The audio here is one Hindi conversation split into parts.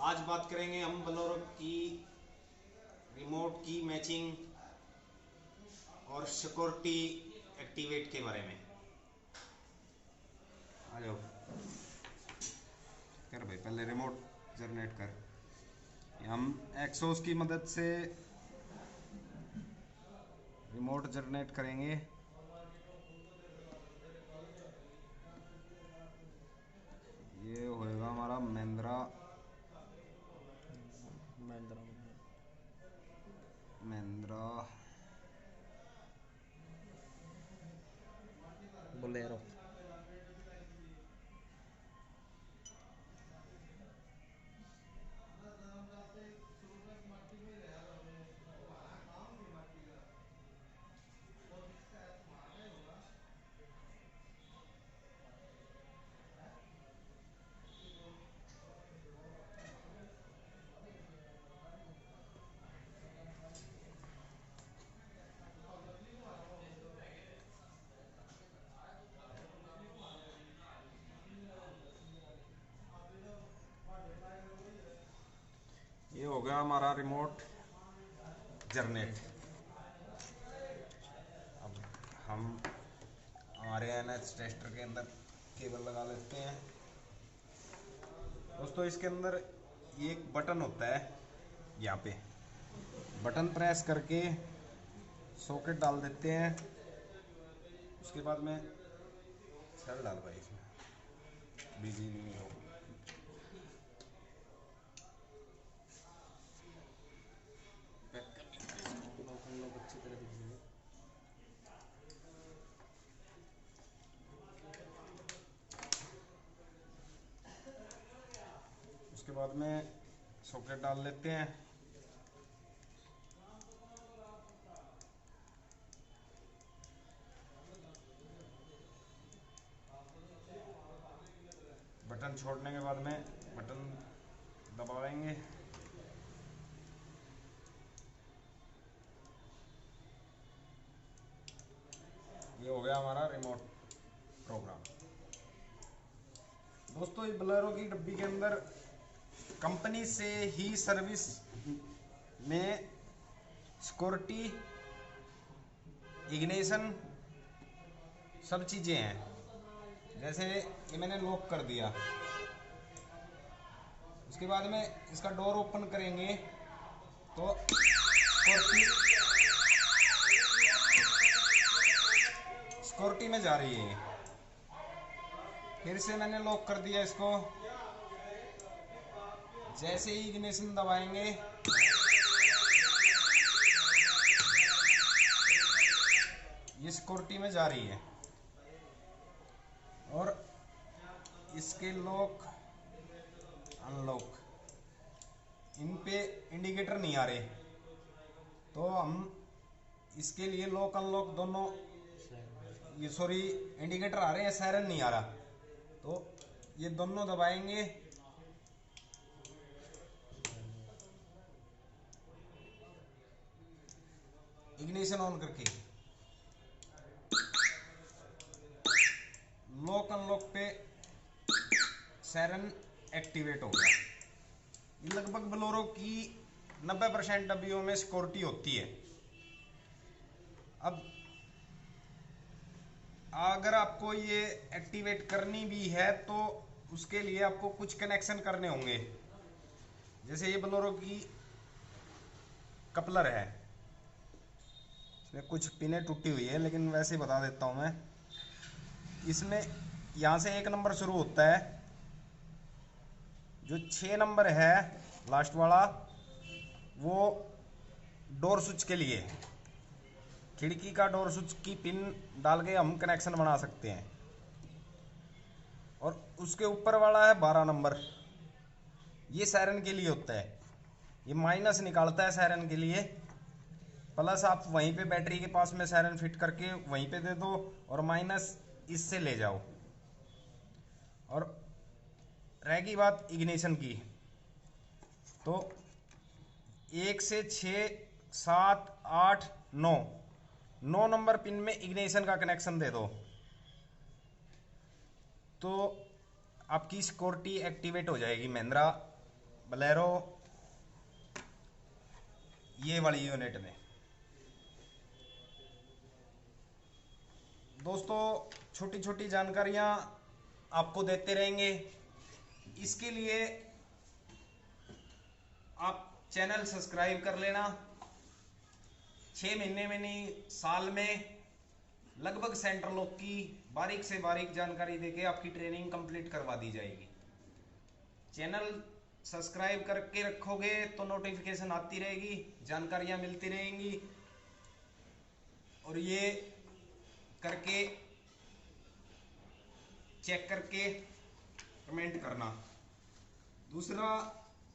आज बात करेंगे हम बोलेरो की रिमोट की मैचिंग और सिक्योरिटी एक्टिवेट के बारे में। आ जाओ कर भाई, पहले रिमोट जनरेट कर। हम एक्सोस की मदद से रिमोट जनरेट करेंगे। ये होएगा हमारा महिंद्रा महिंद्रा बोलेरो। ये हो गया हमारा रिमोट जनरेट। अब हम हमारे एनएच टेस्टर के अंदर केबल लगा लेते हैं। दोस्तों इसके अंदर ये एक बटन होता है, यहाँ पे बटन प्रेस करके सॉकेट डाल देते हैं। उसके बाद में सेल डाल भाई, इसमें बिजी नहीं हो। लोग अच्छी तरह दिख रही है। उसके बाद में सॉकेट डाल लेते हैं। बटन छोड़ने के बाद में बटन दबाएंगे। ये हो गया हमारा रिमोट प्रोग्राम। दोस्तों ये बोलेरो की डब्बी के अंदर कंपनी से ही सर्विस में सिक्योरिटी, इग्निशन सब चीज़ें हैं। जैसे ये मैंने लॉक कर दिया, उसके बाद में इसका डोर ओपन करेंगे तो सिक्योरिटी में जा रही है। फिर से मैंने लॉक कर दिया इसको, जैसे ही इग्निशन दबाएंगे ये सिक्योरिटी में जा रही है। और इसके लॉक अनलॉक, इन पे इंडिकेटर नहीं आ रहे, तो हम इसके लिए लॉक अनलॉक दोनों, ये सॉरी इंडिकेटर आ रहे हैं, सायरन नहीं आ रहा, तो ये दोनों दबाएंगे। इग्निशन ऑन करके लॉक अनलॉक पे सायरन एक्टिवेट हो गया। ये लगभग बोलेरो की 90% डब्बियों में सिक्योरिटी होती है। अब अगर आपको ये एक्टिवेट करनी भी है तो उसके लिए आपको कुछ कनेक्शन करने होंगे। जैसे ये बोलेरो की कपलर है, इसमें कुछ पिनें टूटी हुई है, लेकिन वैसे बता देता हूँ मैं। इसमें यहाँ से 1 नंबर शुरू होता है, जो 6 नंबर है लास्ट वाला वो डोर स्विच के लिए, खिड़की का डोर स्विच की पिन डाल के हम कनेक्शन बना सकते हैं। और उसके ऊपर वाला है 12 नंबर, ये सायरन के लिए होता है। ये माइनस निकालता है सायरन के लिए, प्लस आप वहीं पे बैटरी के पास में सायरन फिट करके वहीं पे दे दो, और माइनस इससे ले जाओ। और रहेगी बात इग्निशन की, तो 1 से 6, 7, 8, 9 नंबर पिन में इग्निशन का कनेक्शन दे दो, तो आपकी सिक्योरिटी एक्टिवेट हो जाएगी महिंद्रा बोलेरो ये वाली यूनिट में। दोस्तों छोटी छोटी जानकारियां आपको देते रहेंगे। इसके लिए आप चैनल सब्सक्राइब कर लेना। 6 महीने में नहीं, साल में लगभग सेंट्रल लॉक की बारीक से बारीक जानकारी देके आपकी ट्रेनिंग कंप्लीट करवा दी जाएगी। चैनल सब्सक्राइब करके रखोगे तो नोटिफिकेशन आती रहेगी, जानकारियां मिलती रहेंगी। और ये करके चेक करके कमेंट करना। दूसरा,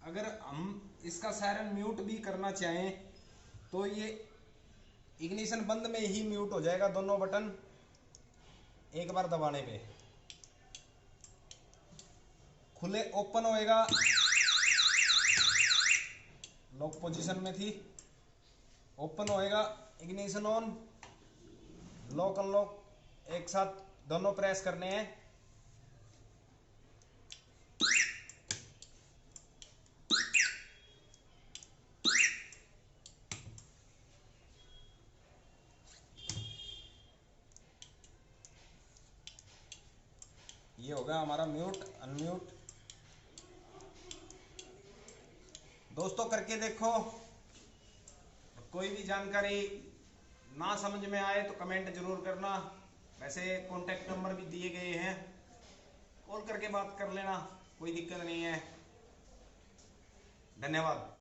अगर हम इसका सायरन म्यूट भी करना चाहें तो ये इग्निशन बंद में ही म्यूट हो जाएगा, दोनों बटन एक बार दबाने पे। खुले ओपन होएगा, लॉक पोजीशन में थी, ओपन होएगा, इग्निशन ऑन, लॉक अनलॉक एक साथ दोनों प्रेस करने हैं। ये होगा हमारा म्यूट अनम्यूट। दोस्तों करके देखो। कोई भी जानकारी ना समझ में आए तो कमेंट जरूर करना। वैसे कॉन्टैक्ट नंबर भी दिए गए हैं, कॉल करके बात कर लेना, कोई दिक्कत नहीं है। धन्यवाद।